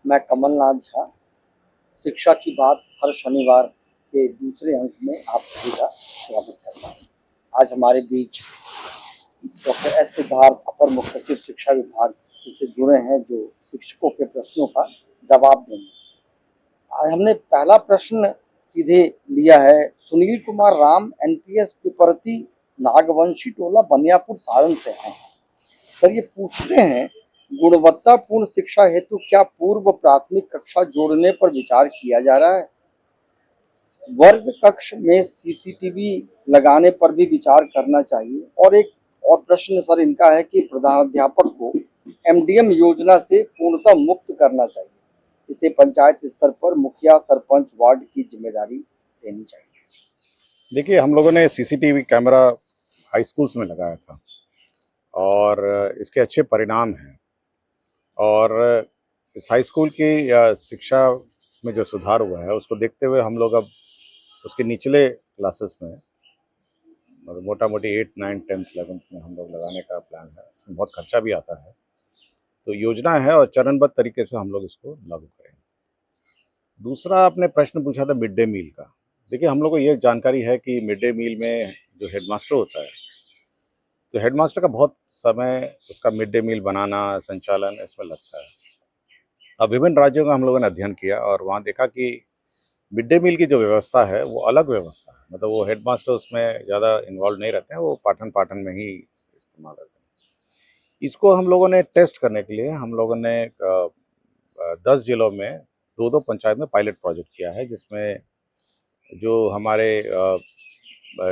मैं कमलनाथ झा शिक्षा की बात हर शनिवार के दूसरे अंक में आप सभी का स्वागत करता हूँ। आज हमारे बीच डॉक्टर एस सिद्धार्थ अपर मुख्य सचिव शिक्षा विभाग से जुड़े हैं जो शिक्षकों के प्रश्नों का जवाब देंगे। आज हमने पहला प्रश्न सीधे लिया है। सुनील कुमार राम एनपीएस पिपरती नागवंशी टोला बनियापुर सारण से हैं। सर ये पूछते हैं गुणवत्तापूर्ण शिक्षा हेतु क्या पूर्व प्राथमिक कक्षा जोड़ने पर विचार किया जा रहा है? वर्ग कक्ष में सीसीटीवी लगाने पर भी विचार करना चाहिए। और एक और प्रश्न सर इनका है कि प्रधानाध्यापक को एमडीएम योजना से पूर्णतः मुक्त करना चाहिए। इसे पंचायत स्तर पर मुखिया सरपंच वार्ड की जिम्मेदारी देनी चाहिए। देखिए, हम लोगों ने सीसीटीवी कैमरा हाई स्कूल्स में लगाया था और इसके अच्छे परिणाम हैं। और इस हाई स्कूल की शिक्षा में जो सुधार हुआ है उसको देखते हुए हम लोग अब उसके निचले क्लासेस में मतलब मोटा मोटी 8, 9, 10, 11 में हम लोग लगाने का प्लान है। इसमें बहुत खर्चा भी आता है, तो योजना है और चरणबद्ध तरीके से हम लोग इसको लागू करेंगे। दूसरा आपने प्रश्न पूछा था मिड डे मील का। देखिए, हम लोग को ये जानकारी है कि मिड डे मील में जो हेडमास्टर होता है, तो हेडमास्टर का बहुत समय उसका मिड डे मील बनाना, संचालन इसमें लगता है। अब विभिन्न राज्यों का हम लोगों ने अध्ययन किया और वहाँ देखा कि मिड डे मील की जो व्यवस्था है वो अलग व्यवस्था है। मतलब वो हेडमास्टर उसमें ज़्यादा इन्वॉल्व नहीं रहते हैं, वो पाठन पाठन में ही इस्तेमाल रहते हैं। इसको हम लोगों ने टेस्ट करने के लिए हम लोगों ने 10 जिलों में 2-2 पंचायत में पायलट प्रोजेक्ट किया है, जिसमें जो हमारे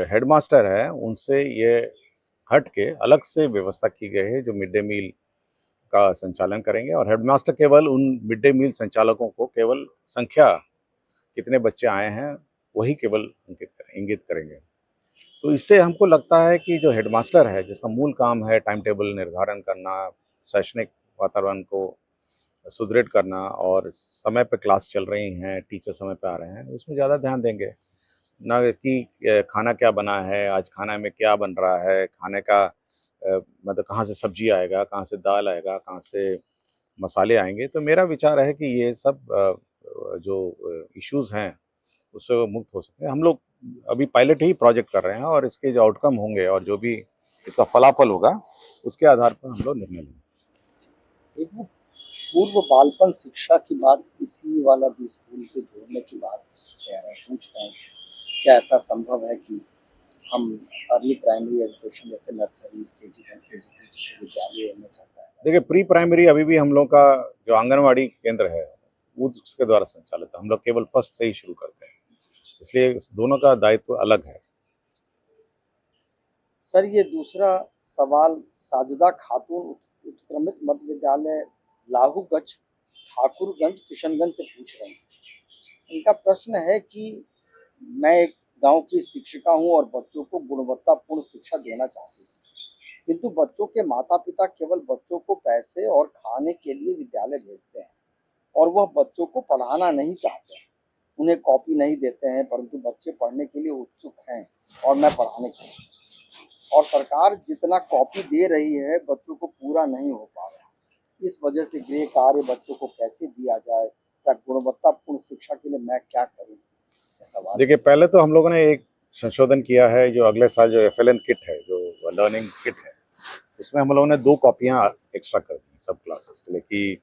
हेडमास्टर हैं उनसे ये हट के अलग से व्यवस्था की गई है जो मिड डे मील का संचालन करेंगे। और हेडमास्टर केवल उन मिड डे मील संचालकों को केवल संख्या कितने बच्चे आए हैं वही केवल इंगित करेंगे। तो इससे हमको लगता है कि जो हेडमास्टर है जिसका मूल काम है टाइम टेबल निर्धारण करना, शैक्षणिक वातावरण को सुदृढ़ करना और समय पे क्लास चल रही हैं, टीचर समय पे आ रहे हैं, उसमें ज़्यादा ध्यान देंगे। ना कि खाना क्या बना है, आज खाना में क्या बन रहा है, खाने का मतलब कहाँ से सब्जी आएगा, कहाँ से दाल आएगा, कहाँ से मसाले आएंगे। तो मेरा विचार है कि ये सब जो इश्यूज़ हैं उससे वो मुक्त हो सकते हैं। हम लोग अभी पायलट ही प्रोजेक्ट कर रहे हैं और इसके जो आउटकम होंगे और जो भी इसका फलाफल होगा उसके आधार पर हम लोग निर्णय लेंगे। एक वो पूर्व बालपन शिक्षा की बात इसी वाला भी स्कूल से जोड़ने की बात कह रहे हैं, पूछ रहे हैं क्या ऐसा संभव है कि हम अर्ली प्राइमरी एजुकेशन जैसे नर्सरी केजी 1 केजी 2 जैसे विद्यालय में चलता है? देखिए, प्री प्राइमरी अभी भी हम लोग का जो आंगनवाड़ी केंद्र है वो उसके द्वारा संचालित है। हम लोग केवल फर्स्ट से ही शुरू करते हैं, इसलिए दोनों का दायित्व अलग है। सर ये दूसरा सवाल साजिदा खातून उत्क्रमित मध्य विद्यालय लाहूगंज ठाकुरगंज किशनगंज से पूछ रहे हैं। इनका प्रश्न है कि मैं एक गांव की शिक्षिका हूं और बच्चों को गुणवत्तापूर्ण शिक्षा देना चाहती हूँ, किंतु बच्चों के माता पिता केवल बच्चों को पैसे और खाने के लिए विद्यालय भेजते हैं और वह बच्चों को पढ़ाना नहीं चाहते। उन्हें कॉपी नहीं देते हैं, परंतु बच्चे पढ़ने के लिए उत्सुक हैं और मैं पढ़ाने के लिए, और सरकार जितना कॉपी दे रही है बच्चों को पूरा नहीं हो पा रहा। इस वजह से गृह कार्य बच्चों को कैसे दिया जाए ताकि गुणवत्तापूर्ण शिक्षा के लिए मैं क्या करूं? सवाल। देखिए, पहले तो हम लोगों ने एक संशोधन किया है जो अगले साल जो FLN किट है, जो लर्निंग किट है, उसमें हम लोगों ने 2 कॉपियाँ एक्स्ट्रा कर दी सब क्लासेस के लिए कि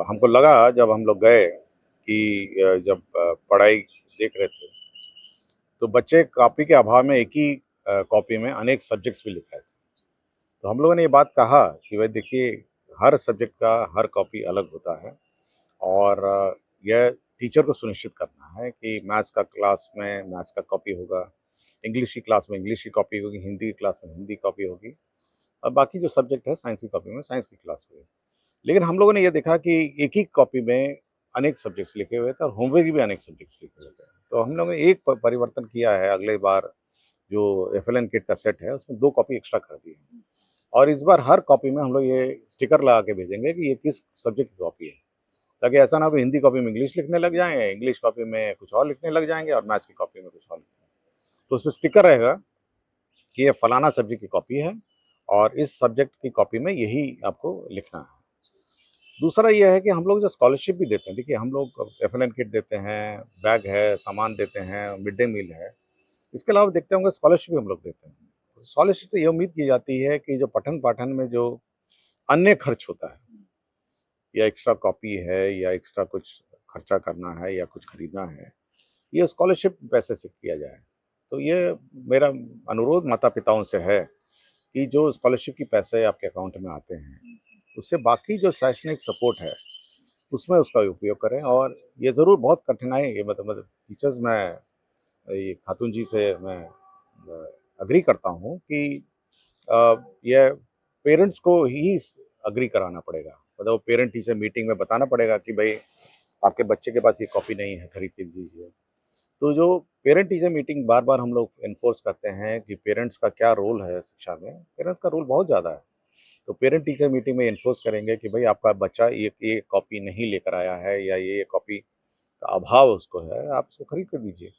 हमको लगा जब हम लोग गए कि जब पढ़ाई देख रहे थे तो बच्चे कॉपी के अभाव में एक ही कॉपी में अनेक सब्जेक्ट्स भी लिख रहे थे। तो हम लोगों ने ये बात कहा कि भाई देखिए, हर सब्जेक्ट का हर कॉपी अलग होता है और यह टीचर को सुनिश्चित करना है कि मैथ्स का क्लास में मैथ्स का कॉपी होगा, इंग्लिश की क्लास में इंग्लिश की कॉपी होगी, हिंदी की क्लास में हिंदी कॉपी होगी और बाकी जो सब्जेक्ट है साइंस की कॉपी में साइंस की क्लास होगी। लेकिन हम लोगों ने ये देखा कि एक ही कॉपी में अनेक सब्जेक्ट्स लिखे हुए थे और होमवर्क भी अनेक सब्जेक्ट्स लिखे हुए थे। तो हम लोगों ने एक परिवर्तन किया है, अगले बार जो FLN किट का सेट है उसमें 2 कॉपी एक्स्ट्रा कर दी है और इस बार हर कॉपी में हम लोग ये स्टिकर लगा के भेजेंगे कि ये किस सब्जेक्ट की कॉपी है, ताकि ऐसा ना हो कि हिंदी कॉपी में इंग्लिश लिखने लग जाएँ, इंग्लिश कॉपी में कुछ और लिखने लग जाएँगे और मैथ्स की कॉपी में कुछ और लिखेंगे। तो उसमें स्टिकर रहेगा कि ये फलाना सब्जेक्ट की कॉपी है और इस सब्जेक्ट की कॉपी में यही आपको लिखना है। दूसरा ये है कि हम लोग जो स्कॉलरशिप भी देते हैं, देखिए हम लोग एफएलएन किट देते हैं, बैग है, सामान देते हैं, मिड डे मील है। इसके अलावा देखते होंगे स्कॉलरशिप भी हम लोग देते हैं। स्कॉलरशिप से ये उम्मीद की जाती है कि जो पठन-पाठन में जो अन्य खर्च होता है, या एक्स्ट्रा कॉपी है या एक्स्ट्रा कुछ खर्चा करना है या कुछ खरीदना है, ये स्कॉलरशिप पैसे से किया जाए। तो ये मेरा अनुरोध माता-पिताओं से है कि जो स्कॉलरशिप के पैसे आपके अकाउंट में आते हैं, उससे बाकी जो शैक्षणिक सपोर्ट है, उसमें उसका उपयोग करें। और ये ज़रूर बहुत कठिनाई ये मतलब टीचर्स मैं ये खातून जी से मैं एग्री करता हूँ कि ये पेरेंट्स को ही एग्री कराना पड़ेगा। मतलब पेरेंट टीचर मीटिंग में बताना पड़ेगा कि भाई आपके बच्चे के पास ये कॉपी नहीं है, खरीद के दीजिए। तो जो पेरेंट टीचर मीटिंग बार-बार हम लोग एनफोर्स करते हैं कि पेरेंट्स का क्या रोल है शिक्षा में, पेरेंट्स का रोल बहुत ज़्यादा है। तो पेरेंट टीचर मीटिंग में एनफोर्स करेंगे कि भाई आपका बच्चा ये कॉपी नहीं लेकर आया है या ये कॉपी का अभाव उसको है, आप उसको खरीद कर दीजिए।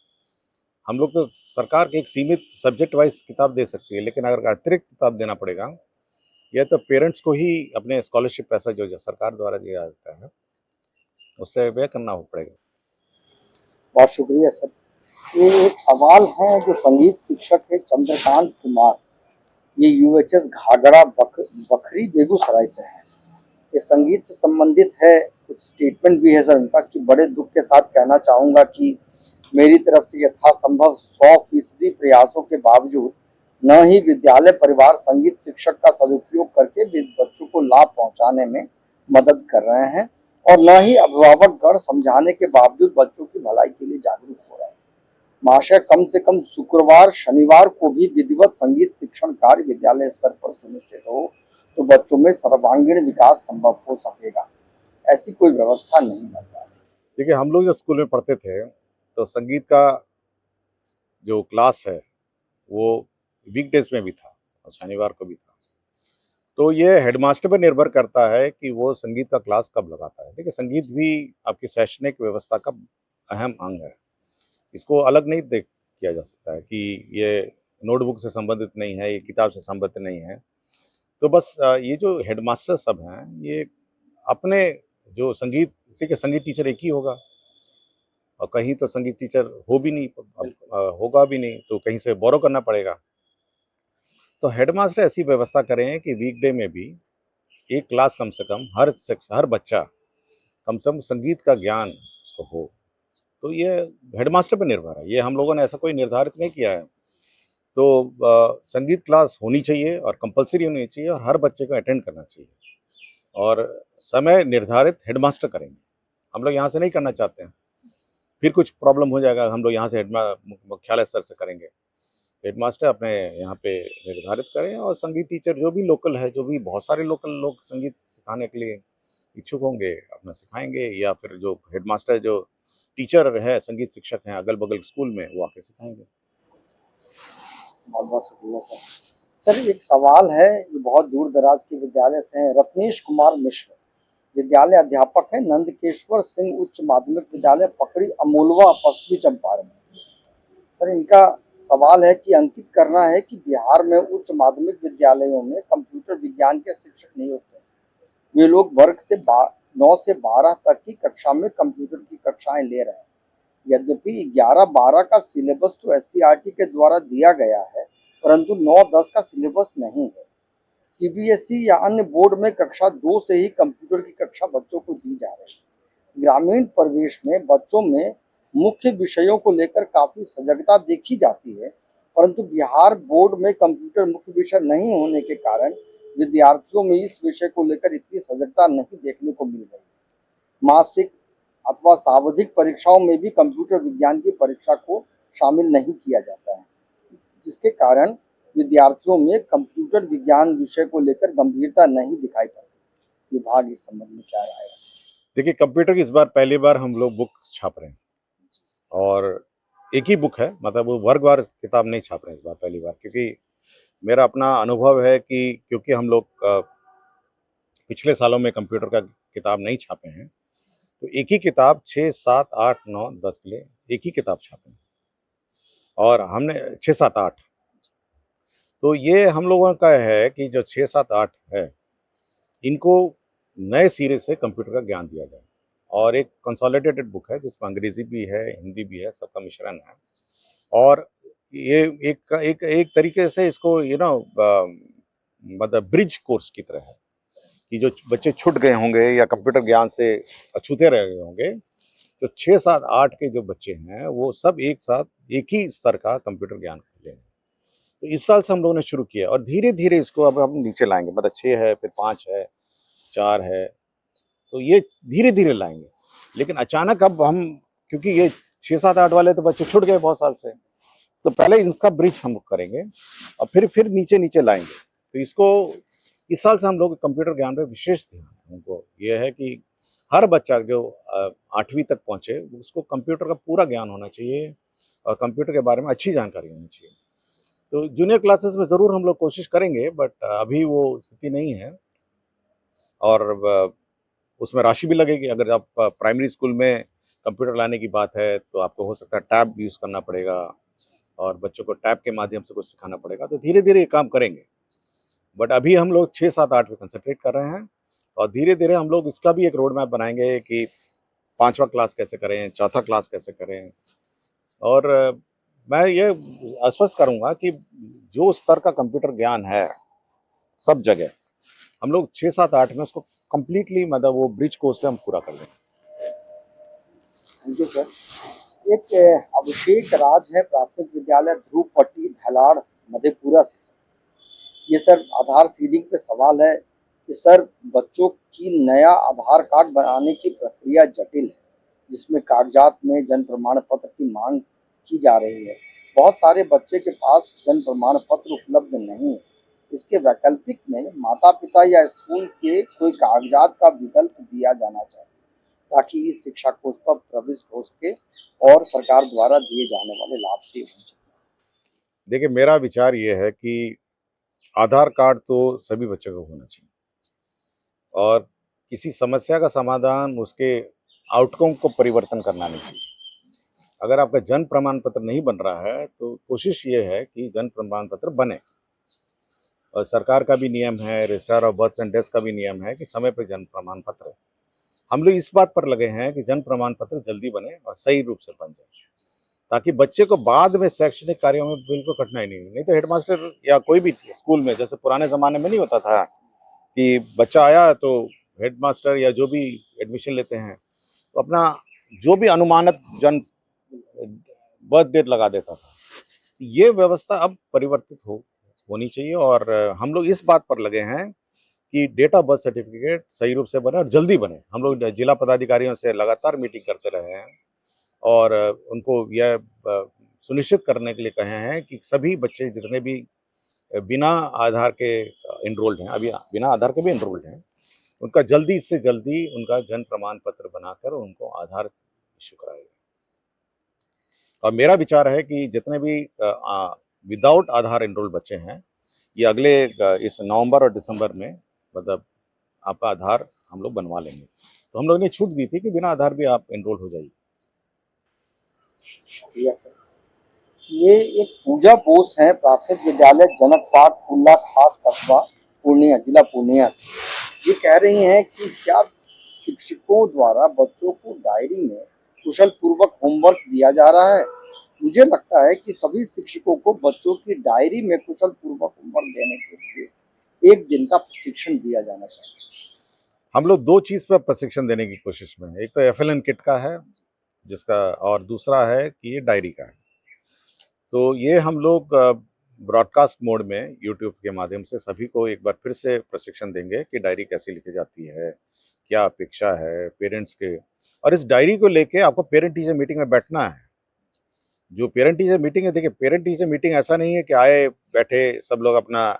हम लोग तो सरकार की एक सीमित सब्जेक्ट वाइज़ किताब दे सकती है, लेकिन अगर अतिरिक्त किताब देना पड़ेगा, या तो पेरेंट्स को ही अपने स्कॉलरशिप पैसा जो सरकार द्वारा दिया जाता है, उससे व्यय करना हो पड़ेगा। बहुत शुक्रिया सर। ये एक सवाल है जो संगीत शिक्षक है चंद्रकांत कुमार, ये यूएचएस घाघरा बखरी बेगूसराय से है। ये संगीत से संबंधित है, कुछ स्टेटमेंट भी है सर उनका कि बड़े दुख के साथ कहना चाहूँगा कि मेरी तरफ से यथासंभव 100% प्रयासों के बावजूद न ही विद्यालय परिवार संगीत शिक्षक का सदुपयोग करके बच्चों को लाभ पहुंचाने में मदद कर रहे हैं और न ही अभिभावक गण समझाने के बावजूद बच्चों की भलाई के लिए जागरूक हो रहे हैं। महाशय, कम से कम शुक्रवार शनिवार को भी विधिवत संगीत शिक्षण कार्य विद्यालय स्तर पर सुनिश्चित हो तो बच्चों में सर्वांगीण विकास संभव हो सकेगा। ऐसी कोई व्यवस्था नहीं बन रही। देखिए हम लोग जब स्कूल में पढ़ते थे, तो संगीत का जो क्लास है, वो वीकडेज़ में भी था और शनिवार को भी था। तो ये हेडमास्टर पे निर्भर करता है कि वो संगीत का क्लास कब लगाता है। देखिए संगीत भी आपकी शैक्षणिक व्यवस्था का अहम अंग है। इसको अलग नहीं देख किया जा सकता है कि ये नोटबुक से संबंधित नहीं है, ये किताब से संबंधित नहीं है। तो बस ये जो हेडमास्टर सब हैं, ये अपने जो संगीत देखिए संगीत टीचर एक ही होगा और कहीं तो संगीत टीचर हो भी नहीं, होगा भी नहीं, तो कहीं से बोरो करना पड़ेगा। तो हेडमास्टर ऐसी व्यवस्था करें कि वीकडे में भी एक क्लास कम से कम हर बच्चा कम से कम संगीत का ज्ञान उसको हो। तो ये हेडमास्टर पे निर्भर है, ये हम लोगों ने ऐसा कोई निर्धारित नहीं किया है। तो संगीत क्लास होनी चाहिए और कंपल्सरी होनी चाहिए और हर बच्चे को अटेंड करना चाहिए और समय निर्धारित हेडमास्टर करेंगे। हम लोग यहाँ से नहीं करना चाहते हैं, फिर कुछ प्रॉब्लम हो जाएगा, हम लोग यहाँ से मुख्यालय स्तर से करेंगे। हेडमास्टर अपने यहाँ पे निर्धारित करें और संगीत टीचर जो भी लोकल है, जो भी बहुत सारे लोकल लोग संगीत सिखाने के लिए इच्छुक होंगे, अपना सिखाएँगे या फिर जो हेडमास्टर जो टीचर है, संगीत शिक्षक हैं अगल-बगल स्कूल में, वो आके सिखाएँगे। बहुत बहुत शुक्रिया सर। सर एक सवाल है जो बहुत दूर दराज के विद्यालय से है, रत्नेश कुमार मिश्र, विद्यालय अध्यापक है, नंदकेश्वर सिंह उच्च माध्यमिक विद्यालय पकड़ी अमोलवा पश्चिमी चंपारण। सर इनका सवाल है कि अंकित करना है कि बिहार में उच्च माध्यमिक विद्यालयों में कंप्यूटर विज्ञान के शिक्षक नहीं होते। वे लोग वर्ग से 9 से 12 तक की कक्षा में कंप्यूटर की कक्षाएं ले रहे हैं। यद्यपि 11-12 का सिलेबस तो एससीईआरटी के द्वारा दिया गया है, परंतु 9-10 का सिलेबस नहीं है। सीबीएसई या अन्य बोर्ड में कक्षा 2 से ही कंप्यूटर की कक्षा बच्चों को दी जा रही है। ग्रामीण परिवेश में बच्चों में मुख्य विषयों को लेकर काफी सजगता देखी जाती है, परंतु बिहार बोर्ड में कंप्यूटर मुख्य विषय नहीं होने के कारण विद्यार्थियों में इस विषय को लेकर इतनी सजगता नहीं देखने को मिल रही। मासिक अथवा सावधिक परीक्षाओं में भी कंप्यूटर विज्ञान की परीक्षा को शामिल नहीं किया जाता है, जिसके कारण विद्यार्थियों में कंप्यूटर विज्ञान विषय को लेकर गंभीरता नहीं दिखाई पड़ती। विभाग इस संबंध में क्या राय है? देखिए कंप्यूटर की इस बार पहली बार हम लोग बुक छाप रहे हैं और एक ही बुक है, मतलब वो वर्गवार किताब नहीं छाप रहे हैं इस बार पहली बार, क्योंकि मेरा अपना अनुभव है कि क्योंकि हम लोग पिछले सालों में कंप्यूटर का किताब नहीं छापे हैं, तो एक ही किताब 6, 7, 8, 9, 10 के लिए एक ही किताब छापे हैं और हमने 6, 7, 8, तो ये हम लोगों का है कि जो 6, 7, 8 है, इनको नए सिरे से कंप्यूटर का ज्ञान दिया जाए। और एक कंसोलिडेटेड बुक है जिसमें अंग्रेजी भी है, हिंदी भी है, सबका मिश्रण है। और ये एक तरीके से इसको मतलब ब्रिज कोर्स की तरह है कि जो बच्चे छूट गए होंगे या कंप्यूटर ज्ञान से अछूते रह गए होंगे, तो 6, 7, 8 के जो बच्चे हैं वो सब एक साथ एक ही स्तर का कंप्यूटर ज्ञान ले लें। तो इस साल से हम लोगों ने शुरू किया और धीरे-धीरे इसको अब हम नीचे लाएँगे, मतलब 6 है, फिर 5 है, 4 है, तो ये धीरे-धीरे लाएँगे। लेकिन अचानक अब हम, क्योंकि ये 6, 7, 8 वाले तो बच्चे छूट गए बहुत साल से, तो पहले इनका ब्रिज हम करेंगे और फिर नीचे-नीचे लाएँगे। तो इसको इस साल से हम लोग कंप्यूटर ज्ञान पे विशेष ध्यान है। हमको ये है कि हर बच्चा जो 8वीं तक पहुँचे, उसको कंप्यूटर का पूरा ज्ञान होना चाहिए और कंप्यूटर के बारे में अच्छी जानकारी होनी चाहिए। तो जूनियर क्लासेस में ज़रूर हम लोग कोशिश करेंगे, बट अभी वो स्थिति नहीं है। और उसमें राशि भी लगेगी। अगर आप प्राइमरी स्कूल में कंप्यूटर लाने की बात है, तो आपको हो सकता है टैब यूज़ करना पड़ेगा और बच्चों को टैब के माध्यम से कुछ सिखाना पड़ेगा। तो धीरे-धीरे ये काम करेंगे। बट अभी हम लोग 6, 7, 8 पे कंसंट्रेट कर रहे हैं और धीरे-धीरे हम लोग इसका भी एक रोड मैप बनाएँगे कि 5वाँ क्लास कैसे करें, चौथा क्लास कैसे करें। और मैं ये आश्वस्त करूँगा कि जो स्तर का कंप्यूटर ज्ञान है, सब जगह, हम लोग 6, 7, 8 में उसको कंप्लीटली, मतलब वो ब्रिज कोर्स से हम पूरा कर देंगे। Thank you sir. एक अभिषेक राज है, प्राथमिक विद्यालय ध्रुवपट्टी धलाड़ मधेपुरा से। ये सर आधार सीडिंग पे सवाल है कि सर बच्चों की नया आधार कार्ड बनाने की प्रक्रिया जटिल है, जिसमें कागजात में जन्म प्रमाण पत्र की मांग की जा रही है। बहुत सारे बच्चे के पास जन्म प्रमाण पत्र उपलब्ध नहीं है। इसके वैकल्पिक में माता पिता या स्कूल के कोई कागजात का विकल्प दिया जाना चाहिए, ताकि इस शिक्षा कोष पर प्रविष्ट हो सके और सरकार द्वारा दिए जाने वाले लाभ से वंचित। देखिए, मेरा विचार ये है कि आधार कार्ड तो सभी बच्चों को होना चाहिए और किसी समस्या का समाधान उसके आउटकम को परिवर्तन करना नहीं चाहिए। अगर आपका जन्म प्रमाण पत्र नहीं बन रहा है, तो कोशिश ये है कि जन्म प्रमाण पत्र बने। और सरकार का भी नियम है, registrar of birth and death का भी नियम है कि समय पर जन्म प्रमाण पत्र। हम लोग इस बात पर लगे हैं कि जन्म प्रमाण पत्र जल्दी बने और सही रूप से बन जाए, ताकि बच्चे को बाद में शैक्षणिक कार्यों में बिल्कुल कठिनाई नहीं हो। नहीं तो हेडमास्टर या कोई भी स्कूल में, जैसे पुराने ज़माने में नहीं होता था कि बच्चा आया तो हेडमास्टर या जो भी एडमिशन लेते हैं, तो अपना जो भी अनुमानित जन्म बर्थ डेट लगा देता था। ये व्यवस्था अब परिवर्तित होनी चाहिए और हम लोग इस बात पर लगे हैं कि डेट ऑफ बर्थ सर्टिफिकेट सही रूप से बने और जल्दी बने। हम लोग जिला पदाधिकारियों से लगातार मीटिंग करते रहे हैं और उनको यह सुनिश्चित करने के लिए कहे हैं कि सभी बच्चे जितने भी बिना आधार के एनरोल्ड हैं, अभी बिना आधार के भी एनरोल्ड हैं, उनका जल्दी से जल्दी उनका जन्म प्रमाण पत्र बनाकर उनको आधार इश्यू कराया जाए। और मेरा विचार है कि जितने भी विदाउट आधार एनरोल्ड बच्चे हैं, ये अगले इस नवंबर और दिसंबर में, मतलब आपका आधार हम लोग बनवा लेंगे। तो हम लोगों ने छूट दी थी कि बिना आधार भी आप एनरोल हो जाइए। शुक्रिया सर। ये एक पूजा बोस है, प्राथमिक विद्यालय जनक पाठ कुल्ला खास कस्बा पूर्णिया, जिला पूर्णिया से। ये कह रही हैं कि क्या शिक्षकों द्वारा बच्चों को डायरी में कुशल पूर्वक होमवर्क दिया जा रहा है। मुझे लगता है कि सभी शिक्षकों को बच्चों की डायरी में कुशल पूर्वक होमवर्क देने के लिए एक दिन का प्रशिक्षण दिया जाना चाहिए। हम लोग 2 चीज़ पर प्रशिक्षण देने की कोशिश में हैं। एक तो एफएलएन किट का है, जिसका, और दूसरा है कि ये डायरी का है। तो ये हम लोग ब्रॉडकास्ट मोड में यूट्यूब के माध्यम से सभी को एक बार फिर से प्रशिक्षण देंगे कि डायरी कैसे लिखी जाती है, क्या अपेक्षा है पेरेंट्स के। और इस डायरी को लेके आपको पेरेंट टीचर मीटिंग में बैठना है। जो पेरेंट टीचर मीटिंग है, देखिए पेरेंट टीचर मीटिंग ऐसा नहीं है कि आए, बैठे, सब लोग अपना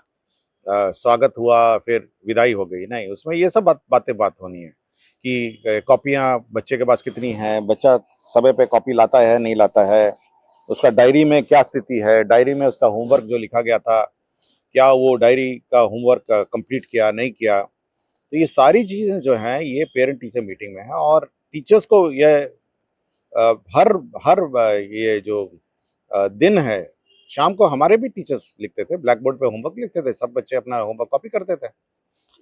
स्वागत हुआ, फिर विदाई हो गई। नहीं, उसमें ये सब बात होनी है कि कॉपियाँ बच्चे के पास कितनी हैं, बच्चा समय पे कॉपी लाता है नहीं लाता है, उसका डायरी में क्या स्थिति है, डायरी में उसका होमवर्क जो लिखा गया था, क्या वो डायरी का होमवर्क कंप्लीट किया नहीं किया। तो ये सारी चीज़ें जो हैं ये पेरेंट टीचर मीटिंग में है। और टीचर्स को यह हर हर ये जो दिन है, शाम को हमारे भी टीचर्स लिखते थे, ब्लैक बोर्ड पे होमवर्क लिखते थे, सब बच्चे अपना होमवर्क कॉपी करते थे,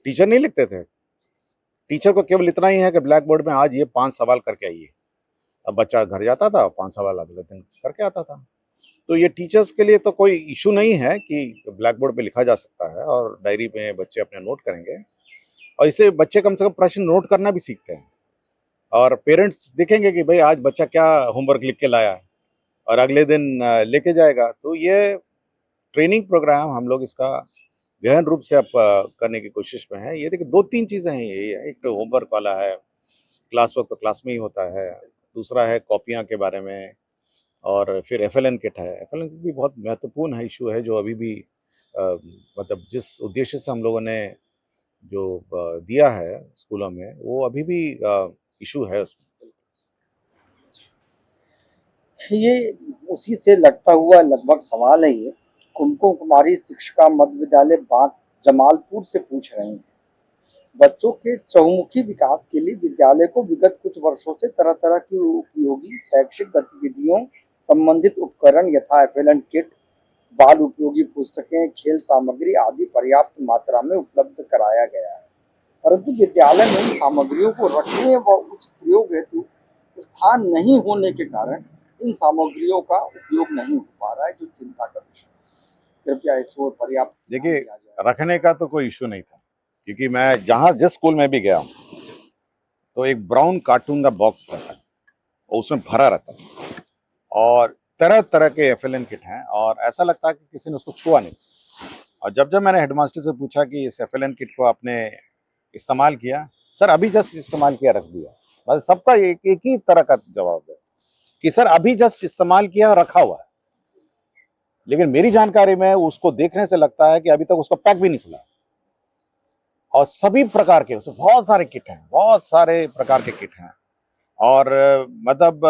टीचर नहीं लिखते थे। टीचर को केवल इतना ही है कि ब्लैक बोर्ड में आज ये 5 सवाल करके आइए। अब बच्चा घर जाता था, 5 सवाल अगले दिन करके आता था। तो ये टीचर्स के लिए तो कोई इशू नहीं है कि ब्लैक बोर्ड पे लिखा जा सकता है और डायरी में बच्चे अपने नोट करेंगे, और इससे बच्चे कम से कम प्रश्न नोट करना भी सीखते हैं। और पेरेंट्स देखेंगे कि भाई आज बच्चा क्या होमवर्क लिख के लाया है, और अगले दिन लेके जाएगा। तो ये ट्रेनिंग प्रोग्राम हम लोग इसका गहन रूप से अब करने की कोशिश में है। ये देखिए 2-3 चीज़ें हैं ये, एक तो होमवर्क वाला है, क्लास वर्क तो क्लास में ही होता है। दूसरा है कॉपियाँ के बारे में, और फिर एफएलएन किट है। एफएलएन किट भी बहुत महत्वपूर्ण है, इश्यू है जो अभी भी मतलब जिस उद्देश्य से हम लोगों ने जो दिया है स्कूलों में, वो अभी भी इशू है उसमें। ये उसी से लगता हुआ लगभग सवाल है ये। कुमकुम कुमारी शिक्षिका मध्य विद्यालय बांक जमालपुर से पूछ रहे हैं, बच्चों के चहुमुखी विकास के लिए विद्यालय को विगत कुछ वर्षों से तरह तरह की उपयोगी शैक्षिक गतिविधियों संबंधित उपकरण यथा एफएलएन किट, बाल उपयोगी पुस्तकें, खेल सामग्री आदि पर्याप्त मात्रा में उपलब्ध कराया गया है, परंतु विद्यालय में इन सामग्रियों को रखने व उचित प्रयोग हेतु स्थान नहीं होने के कारण इन सामग्रियों का उपयोग नहीं हो पा रहा है, जो चिंता का विषय है। कृपया इस ओर पर्याप्त ध्यान देखिए, दिया जाए। रखने का तो कोई इशू नहीं था, क्योंकि मैं जहाँ जिस स्कूल में भी गया हूँ, तो एक ब्राउन कार्टून का बॉक्स रहता है और उसमें भरा रहता है, और तरह तरह के एफएलएन किट हैं, और ऐसा लगता है कि किसी ने उसको छुआ नहीं। और जब जब मैंने हेडमास्टर से पूछा कि इस एफएलएन किट को आपने इस्तेमाल किया, सर अभी जस्ट इस्तेमाल किया, रख दिया। मतलब सबका एक ही तरह का जवाब है कि सर अभी जस्ट इस्तेमाल किया, रखा हुआ है। लेकिन मेरी जानकारी में उसको देखने से लगता है कि अभी तक उसका पैक भी नहीं खुला, और सभी प्रकार के उसमें बहुत सारे किट हैं, बहुत सारे प्रकार के किट हैं। और मतलब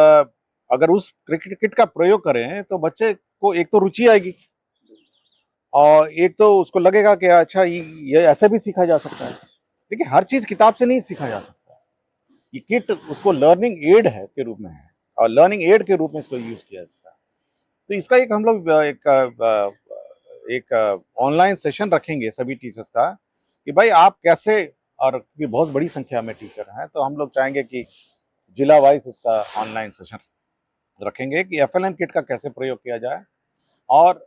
अगर उस किट का प्रयोग करें तो बच्चे को एक तो रुचि आएगी, और एक तो उसको लगेगा कि अच्छा ये ऐसे भी सीखा जा सकता है। देखिए, हर चीज किताब से नहीं सीखा जा सकता। ये किट उसको लर्निंग एड है के रूप में है, और लर्निंग एड के रूप में इसको यूज किया जा सकता है। तो इसका एक हम लोग एक ऑनलाइन सेशन रखेंगे सभी टीचर्स का, कि भाई आप कैसे, और ये बहुत बड़ी संख्या में टीचर हैं, तो हम लोग चाहेंगे कि जिला वाइज इसका ऑनलाइन सेशन रखेंगे कि एफएलएन किट का कैसे प्रयोग किया जाए। और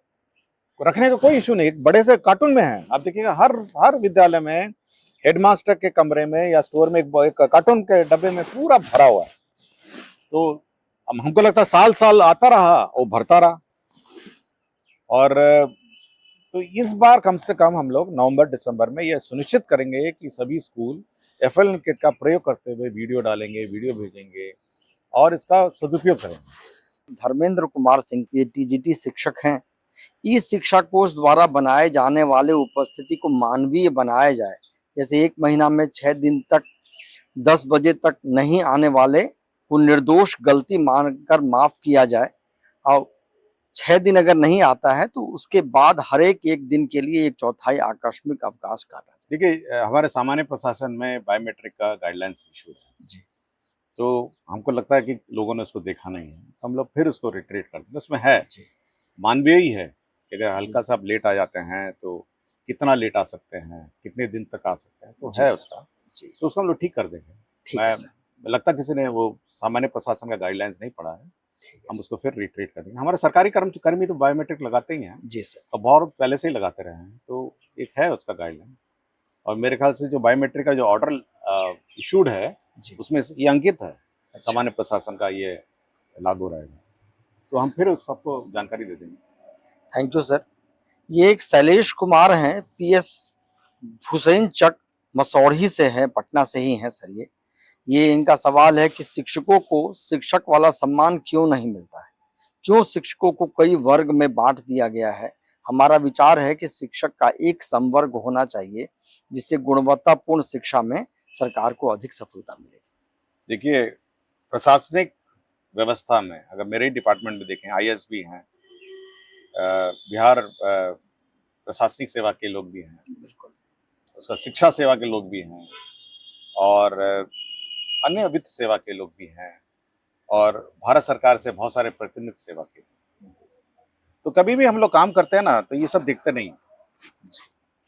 रखने का कोई इशू नहीं, एक बड़े से कार्टून में है, आप देखिएगा हर विद्यालय में हेडमास्टर के कमरे में या स्टोर में एक कार्टून के डब्बे में पूरा भरा हुआ है। तो हमको लगता है साल साल आता रहा और भरता रहा। और तो इस बार कम से कम हम लोग नवंबर दिसंबर में यह सुनिश्चित करेंगे कि सभी स्कूल एफएलएन किट का प्रयोग करते हुए वीडियो डालेंगे, वीडियो भेजेंगे, और इसका सदुपयोग करेंगे। धर्मेंद्र कुमार सिंह ये टीजीटी शिक्षक हैं। ई शिक्षा कोष द्वारा बनाए जाने वाले उपस्थिति को मानवीय बनाया जाए, जैसे 1 महीना में 6 दिन तक 10 बजे तक नहीं आने वाले को निर्दोष गलती मानकर माफ किया जाए, और 6 दिन अगर नहीं आता है तो उसके बाद हर एक दिन के लिए 1/4 आकस्मिक अवकाश काटा जाए। देखिए, हमारे सामान्य प्रशासन में बायोमेट्रिक का गाइडलाइंस इशू है, जी तो हमको लगता है कि लोगों ने उसको देखा नहीं है, तो हम लोग फिर उसको रिट्रीट करते हैं। उसमें है जी मानवीय ही है कि अगर जी हल्का सा आप लेट आ जाते हैं तो कितना लेट आ सकते हैं, कितने दिन तक आ सकते हैं, तो जी है सर, उसका, जी तो उसको हम लोग ठीक कर देंगे। ठीक है मैं सर, लगता किसी ने वो सामान्य प्रशासन का गाइडलाइंस नहीं पढ़ा है, ठीक है हम सर। उसको फिर रिट्रीट कर देंगे। हमारे सरकारी कर्मी तो बायोमेट्रिक लगाते ही हैं, जी सर, और बहुत पहले से ही लगाते रहे हैं, तो एक है उसका गाइडलाइन। और मेरे ख्याल से जो बायोमेट्रिक का जो ऑर्डर इशूड है, जी उसमें ये अंकित है, अच्छा, सामान्य प्रशासन का ये लागू रहेगा, तो हम फिर उस सबको जानकारी दे देंगे। Thank you sir. ये एक शैलेश कुमार हैं, पीएस हुसैन चक मसौढ़ी से है, पटना से ही हैं सर ये इनका सवाल है कि शिक्षकों को शिक्षक वाला सम्मान क्यों नहीं मिलता है, क्यों शिक्षकों को कई वर्ग में बांट दिया गया है। हमारा विचार है कि शिक्षक का एक संवर्ग होना चाहिए, जिससे गुणवत्तापूर्ण शिक्षा में सरकार को अधिक सफलता मिलेगी। देखिए, प्रशासनिक व्यवस्था में अगर मेरे ही डिपार्टमेंट में देखें, आईएएस भी हैं, बिहार प्रशासनिक सेवा के लोग भी हैं, बिल्कुल, उसका शिक्षा सेवा के लोग भी हैं, और अन्य वित्त सेवा के लोग भी हैं, और भारत सरकार से बहुत सारे प्रतिनिधि सेवा के। तो कभी भी हम लोग काम करते हैं ना, तो ये सब दिखते नहीं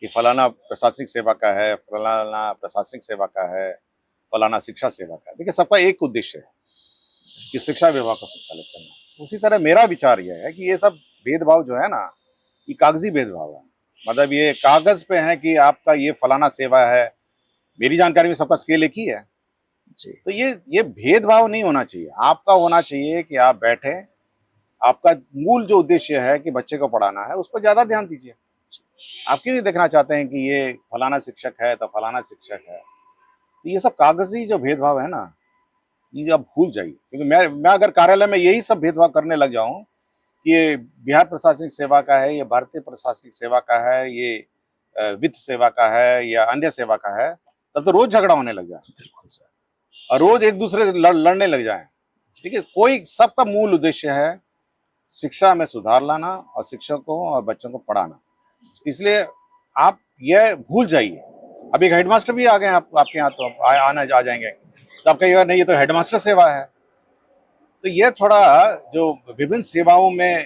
कि फलाना प्रशासनिक सेवा का है, फलाना प्रशासनिक सेवा का है, फलाना शिक्षा सेवा का। देखिए सबका एक उद्देश्य है कि शिक्षा विभाग को संचालित करना। उसी तरह मेरा विचार यह है कि ये सब भेदभाव जो है ना, ये कागजी भेदभाव है। मतलब ये कागज पे है कि आपका ये फलाना सेवा है, मेरी जानकारी में सबका स्केल एक ही है जी। तो ये भेदभाव नहीं होना चाहिए। आपका होना चाहिए कि आप बैठे, आपका मूल जो उद्देश्य है कि बच्चे को पढ़ाना है, उस पर ज्यादा ध्यान दीजिए। आप क्यों नहीं देखना चाहते हैं कि ये फलाना शिक्षक है तो फलाना शिक्षक है। तो ये सब कागजी जो भेदभाव है ना, ये आप भूल जाइए। क्योंकि मैं अगर कार्यालय में यही सब भेदभाव करने लग जाऊं कि ये बिहार प्रशासनिक सेवा का है, ये भारतीय प्रशासनिक सेवा का है, ये वित्त सेवा का है या अन्य सेवा का है, तब तो रोज झगड़ा होने लग जाए बिल्कुल सर। और रोज एक दूसरे से लड़ने लग जाए। ठीक है, कोई सबका मूल उद्देश्य है शिक्षा में सुधार लाना और शिक्षकों और बच्चों को पढ़ाना। इसलिए आप यह भूल जाइए। अब एक हेडमास्टर भी आ गए आपके यहाँ, तो आ जाएंगे तो आप कहिएगा नहीं ये तो हेडमास्टर सेवा है। तो ये थोड़ा जो विभिन्न सेवाओं में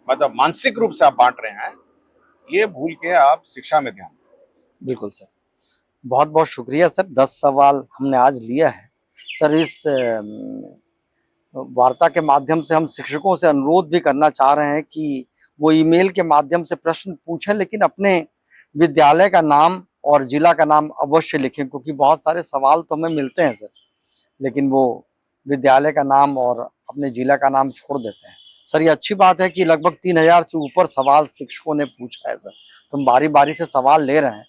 मतलब मानसिक रूप से आप बांट रहे हैं, ये भूल के आप शिक्षा में ध्यान दें। बिल्कुल सर, बहुत बहुत शुक्रिया सर। 10 सवाल हमने आज लिया है सर। इस वार्ता के माध्यम से हम शिक्षकों से अनुरोध भी करना चाह रहे हैं कि वो ईमेल के माध्यम से प्रश्न पूछें, लेकिन अपने विद्यालय का नाम और जिला का नाम अवश्य लिखें, क्योंकि बहुत सारे सवाल तो हमें मिलते हैं सर, लेकिन वो विद्यालय का नाम और अपने जिला का नाम छोड़ देते हैं। सर ये अच्छी बात है कि लगभग 3000 से ऊपर सवाल शिक्षकों ने पूछा है सर, तो हम बारी बारी से सवाल ले रहे हैं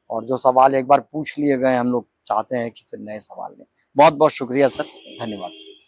और जो सवाल एक बार पूछ लिए गए हम लोग चाहते हैं कि फिर नए सवाल लें। बहुत बहुत शुक्रिया सर, धन्यवाद सर।